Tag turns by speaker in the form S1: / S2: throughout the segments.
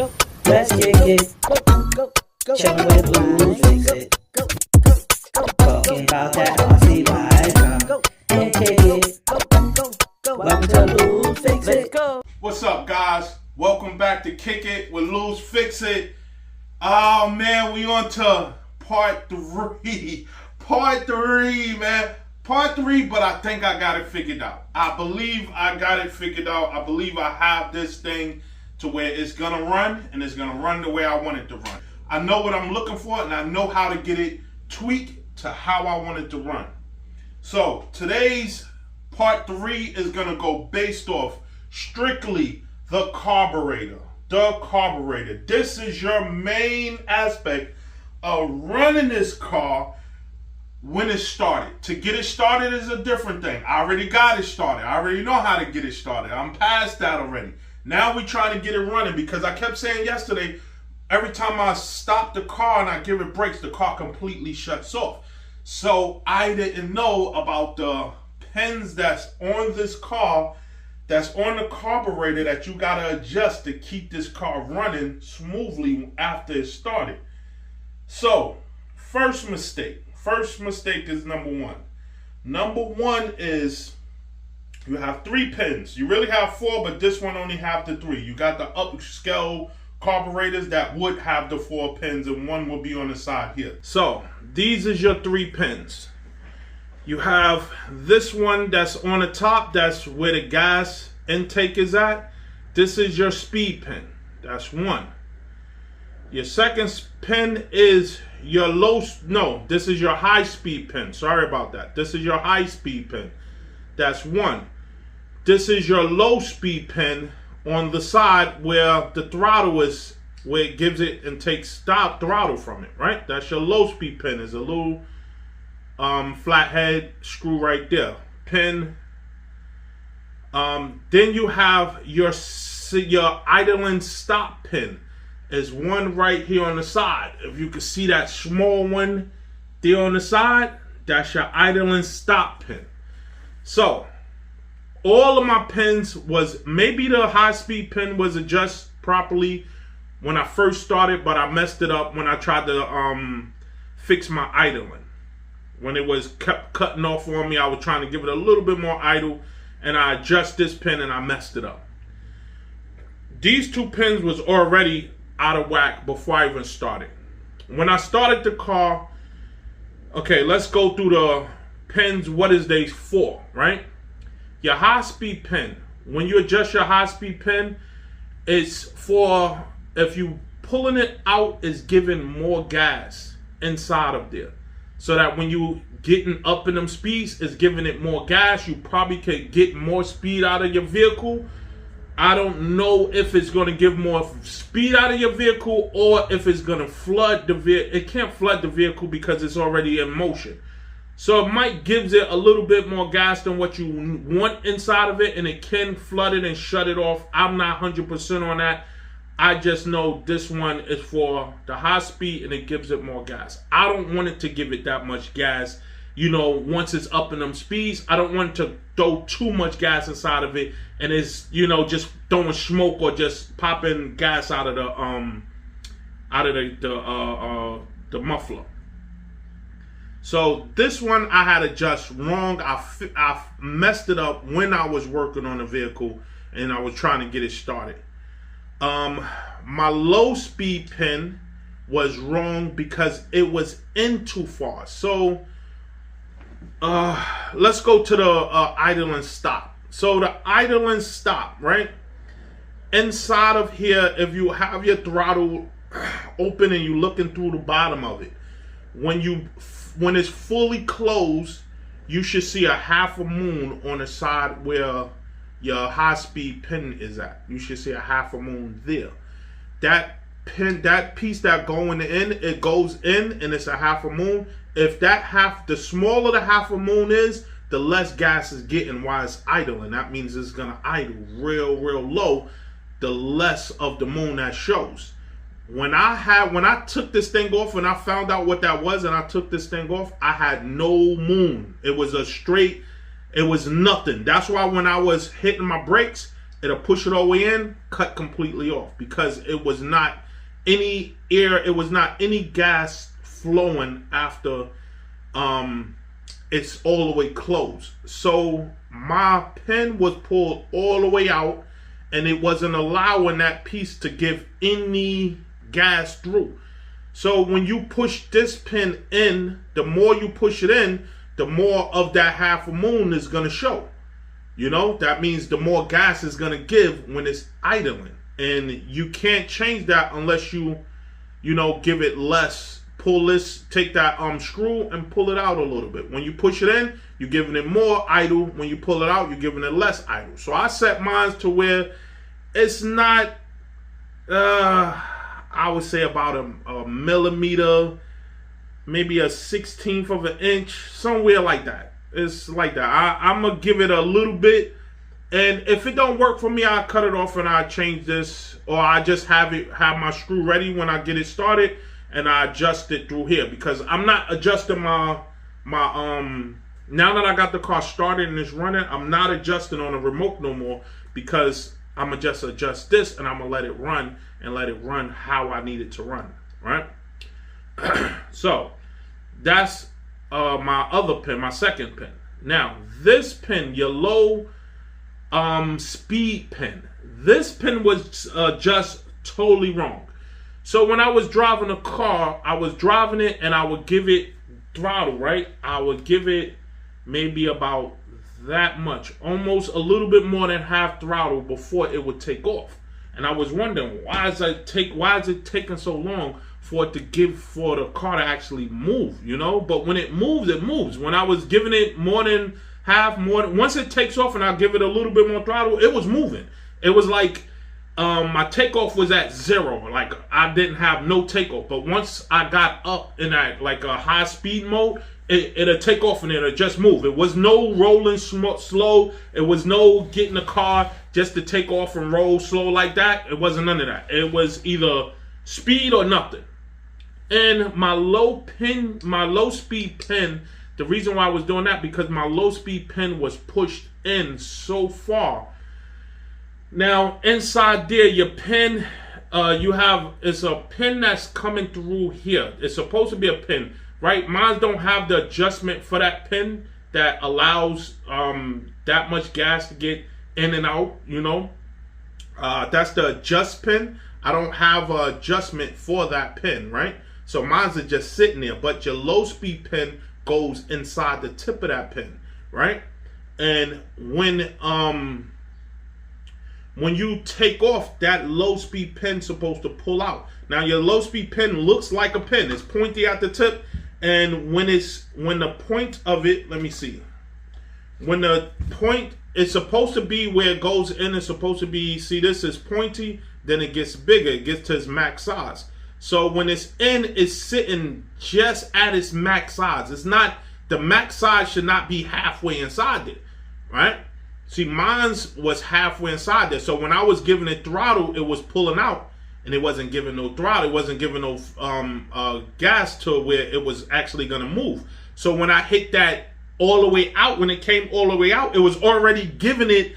S1: Let's kick it. Chillin' with Blues, fix it. Talking about that RC life. And kick it. Welcome to Blues, fix it.
S2: What's up, guys? Welcome back to Kick It with Lose Fix It. Oh man, we on to part 3. Part 3, man. Part 3, but I think I got it figured out. I believe I got it figured out. I believe I have this thing to where it's gonna run, and it's gonna run the way I want it to run. I know what I'm looking for, and I know how to get it tweaked to how I want it to run. So today's part 3 is gonna go based off strictly the carburetor. The carburetor. This is your main aspect of running this car when it's started. To get it started is a different thing. I already got it started. I already know how to get it started. I'm past that already. Now we trying to get it running, because I kept saying yesterday, every time I stop the car and I give it brakes, the car completely shuts off. So I didn't know about the pins that's on this car, that's on the carburetor, that you gotta adjust to keep this car running smoothly after it started. So, first mistake is number 1. Number 1 is you have 3 pins. You really have 4, but this one only have the 3. You got the upscale carburetors that would have the 4 pins, and 1 will be on the side here. So, these is your 3 pins. You have this one that's on the top, that's where the gas intake is at. This is your speed pin. That's 1. Your second pin is your this is your high speed pin. Sorry about that. This is your high speed pin. That's 1. This is your low speed pin on the side where the throttle is, where it gives it and takes stop throttle from it, right? That's your low speed pin. Is a little flathead screw right there. Pin. Then you have your idling stop pin. Is 1 right here on the side. If you can see that small one there on the side, that's your idling stop pin. So all of my pins was, maybe the high speed pin was adjusted properly when I first started, but I messed it up when I tried to fix my idling. When it was kept cutting off on me, I was trying to give it a little bit more idle, and I adjust this pin and I messed it up. These 2 pins was already out of whack before I even started. When I started the car, okay, let's go through the pins. What is they for, right? Your high speed pin. When you adjust your high speed pin, it's for, if you pulling it out, is giving more gas inside of there. So that when you getting up in them speeds, it's giving it more gas. You probably could get more speed out of your vehicle. I don't know if it's going to give more speed out of your vehicle, or if it's going to flood the vehicle. It can't flood the vehicle because it's already in motion. So it might gives it a little bit more gas than what you want inside of it, and it can flood it and shut it off. I'm not 100% on that. I just know this one is for the high speed, and it gives it more gas. I don't want it to give it that much gas. You know, once it's up in them speeds, I don't want to throw too much gas inside of it, and it's, you know, just throwing smoke or just popping gas out of the muffler. So this one I had adjust wrong. I messed it up when I was working on the vehicle and I was trying to get it started. My low speed pin was wrong because it was in too far. So let's go to the idling stop. So the idling stop, right? Inside of here, if you have your throttle open and you're looking through the bottom of it, when it's fully closed, you should see a half a moon on the side where your high speed pin is at. You should see a half a moon there. That pin, that piece that going in, it goes in and it's a half a moon. If the smaller the half a moon is, the less gas is getting while it's idling. That means it's gonna idle real low, the less of the moon that shows. When I took this thing off and I found out what that was and I took this thing off, I had no moon. It was a straight, it was nothing. That's why when I was hitting my brakes, it'll push it all the way in, cut completely off, because it was not any air, it was not any gas flowing after it's all the way closed. So my pin was pulled all the way out, and it wasn't allowing that piece to give any gas through. So when you push this pin in, the more you push it in, the more of that half a moon is going to show. You know, that means the more gas is going to give when it's idling. And you can't change that unless you know, give it less. Pull this, take that screw and pull it out a little bit. When you push it in, you're giving it more idle. When you pull it out, you're giving it less idle. So I set mine to where it's not, I would say about a millimeter, maybe a 1/16 of an inch, somewhere like that. It's like that. I'm going to give it a little bit. And if it don't work for me, I'll cut it off and I'll change this. Or I just have my screw ready when I get it started. And I adjust it through here. Because I'm not adjusting my now that I got the car started and it's running, I'm not adjusting on the remote no more. Because I'm going to just adjust this and I'm going to let it run. And let it run how I need it to run. Right? So, that's my other pin, my second pin. Now, this pin, your low speed pin. This pin was just totally wrong. So when I was driving a car, I was driving it and I would give it throttle, right? I would give it maybe about that much, almost a little bit more than half throttle before it would take off. And I was wondering, why is it taking so long for it to for the car to actually move, you know? But when it moves, it moves. When I was giving it more than half, once it takes off and I give it a little bit more throttle, it was moving. It was like my takeoff was at 0. Like I didn't have no takeoff. But once I got up in that like a high speed mode, it'll take off and it'll just move. It was no rolling slow. It was no getting the car just to take off and roll slow like that. It wasn't none of that. It was either speed or nothing. And my low speed pin, the reason why I was doing that, because my low speed pin was pushed in so far. Now, inside there, your pin, it's a pin that's coming through here. It's supposed to be a pin, right? Mine don't have the adjustment for that pin that allows that much gas to get in and out, you know. That's the adjust pin. I don't have an adjustment for that pin, right? So mine's are just sitting there, but your low speed pin goes inside the tip of that pin, right? And when you take off, that low speed pin's supposed to pull out. Now your low speed pin looks like a pin. It's pointy at the tip, and when the point of it, let me see. When the point is supposed to be where it goes in, it's supposed to be, see, this is pointy, then it gets bigger, it gets to its max size. So when it's in, it's sitting just at its max size. It's not, the max size should not be halfway inside there, right? See, mine's was halfway inside there. So when I was giving it throttle, it was pulling out, and it wasn't giving no throttle. It wasn't giving no gas to where it was actually going to move. So when I hit that all the way out, when it came all the way out, it was already giving it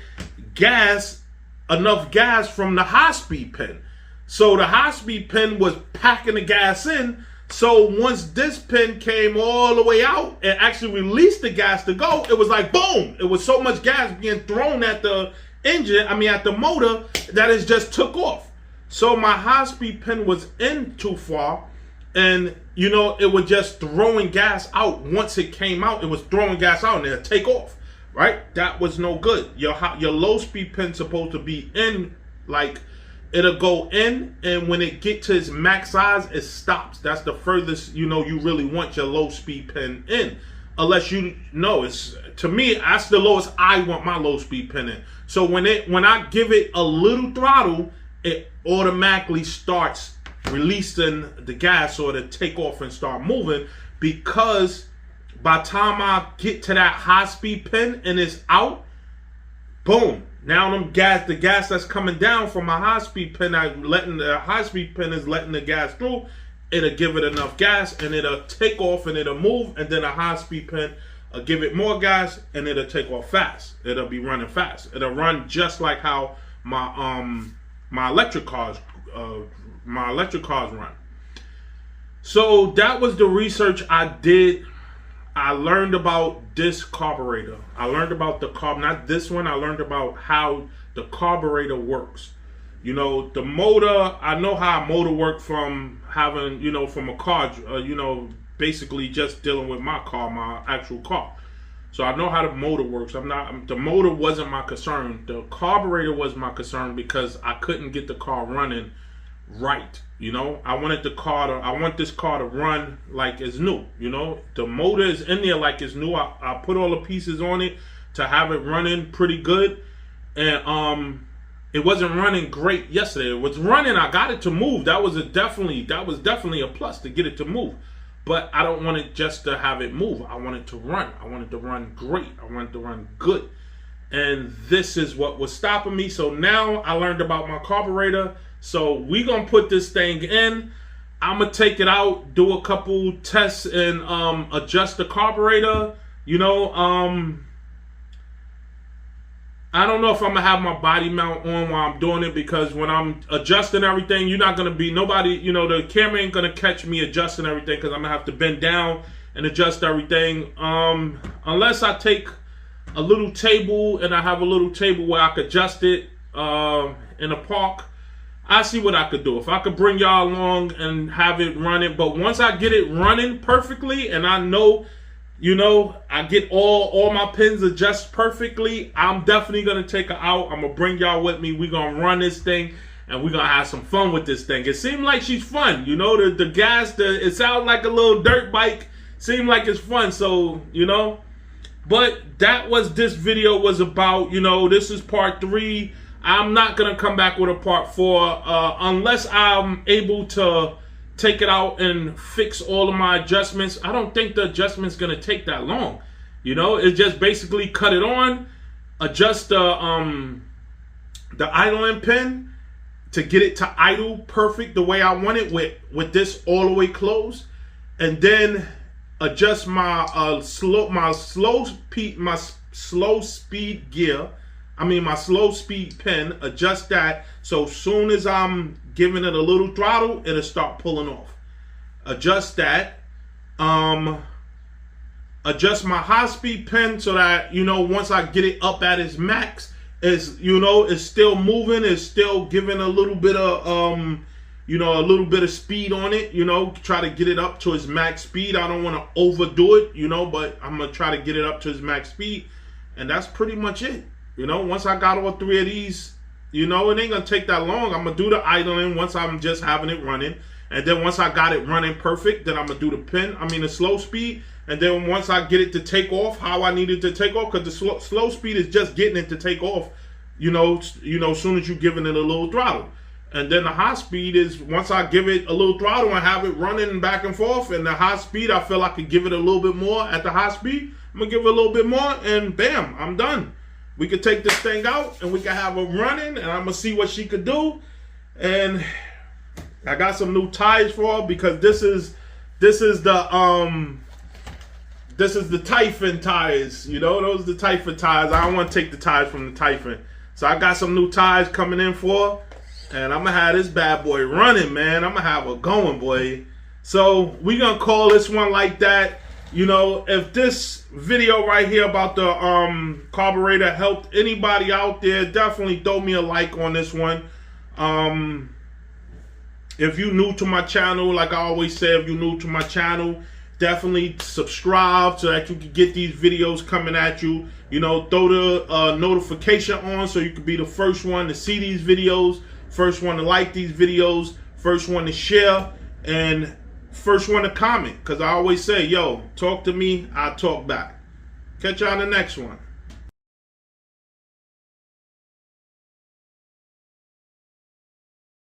S2: gas, enough gas from the high-speed pin. So the high-speed pin was packing the gas in. So once this pin came all the way out and actually released the gas to go, it was like boom! It was so much gas being thrown at the engine, at the motor, that it just took off. So my high-speed pin was in too far, and you know, it was just throwing gas out. Once it came out, it was throwing gas out and it'd take off, right? That was no good. Your low-speed pin's supposed to be in, like, it'll go in, and when it gets to its max size, it stops. That's the furthest, you know, you really want your low speed pin in. Unless you know, it's, to me, that's the lowest I want my low speed pin in. So when I give it a little throttle, it automatically starts releasing the gas, or to take off and start moving, because by the time I get to that high speed pin and it's out, boom. Now the gas that's coming down from my high-speed pin, the high-speed pin is letting the gas through. It'll give it enough gas, and it'll take off, and it'll move. And then a high-speed pin will give it more gas, and it'll take off fast. It'll be running fast. It'll run just like how my electric cars run. So that was the research I did. I learned about this carburetor. I learned about the not this one. I learned about how the carburetor works. You know, the motor, I know how a motor works from having, you know, from a car, you know, basically just dealing with my car, my actual car. So I know how the motor works. The motor wasn't my concern. The carburetor was my concern because I couldn't get the car running right. You know, I want this car to run like it's new. You know, the motor is in there like it's new. I put all the pieces on it to have it running pretty good. And, it wasn't running great yesterday. It was running. I got it to move. That was definitely a plus to get it to move. But I don't want it just to have it move. I want it to run. I want it to run great. I want it to run good. And this is what was stopping me. So now I learned about my carburetor. So we're going to put this thing in. I'm going to take it out, do a couple tests, and adjust the carburetor. You know, I don't know if I'm going to have my body mount on while I'm doing it, because when I'm adjusting everything, you're not going to be, nobody, you know, the camera ain't going to catch me adjusting everything, because I'm going to have to bend down and adjust everything. Unless I take a little table and I have a little table where I could adjust it in a park. I see what I could do. If I could bring y'all along and have it running. But once I get it running perfectly and I know, you know, I get all my pins adjusted perfectly, I'm definitely going to take it out. I'm going to bring y'all with me. We're going to run this thing and we're going to have some fun with this thing. It seemed like she's fun. You know, the gas, it sounds like a little dirt bike. Seemed like it's fun. So, you know, but that was this video was about. You know, this is part 3. I'm not going to come back with a part 4 unless I'm able to take it out and fix all of my adjustments. I don't think the adjustment's going to take that long. You know, it's just basically cut it on, adjust the idling pin to get it to idle perfect the way I want it with this all the way closed, and then adjust my slow speed gear. I mean my slow speed pin, adjust that, so soon as I'm giving it a little throttle, it'll start pulling off. Adjust that. Adjust my high speed pin so that, you know, once I get it up at its max, it's still moving, it's still giving a little bit of you know, a little bit of speed on it, you know, try to get it up to its max speed. I don't want to overdo it, you know, but I'm going to try to get it up to its max speed. And that's pretty much it. You know, once I got all 3 of these, you know, it ain't going to take that long. I'm going to do the idling once I'm just having it running. And then once I got it running perfect, then I'm going to do the slow speed. And then once I get it to take off, how I need it to take off, because the slow speed is just getting it to take off, you know, as soon as you're giving it a little throttle. And then the high speed is once I give it a little throttle and have it running back and forth. And the high speed, I feel I could give it a little bit more at the high speed. I'm going to give it a little bit more, and bam, I'm done. We could take this thing out and we can have her running, and I'm going to see what she could do. And I got some new tires for her, because this is the Typhon tires. You know, those are the Typhon tires. I don't want to take the tires from the Typhon. So I got some new tires coming in for her, and I'm going to have this bad boy running, man. I'm going to have her going, boy. So we're going to call this one like that. You know, if this video right here about the carburetor helped anybody out there, definitely throw me a like on this one. If you're new to my channel, like I always say, if you're new to my channel, definitely subscribe so that you can get these videos coming at you. You know, throw the notification on so you can be the first one to see these videos, first one to like these videos, first one to share, and first one to comment. Because I always say, yo, talk to me, I'll talk back. Catch y'all in the next one.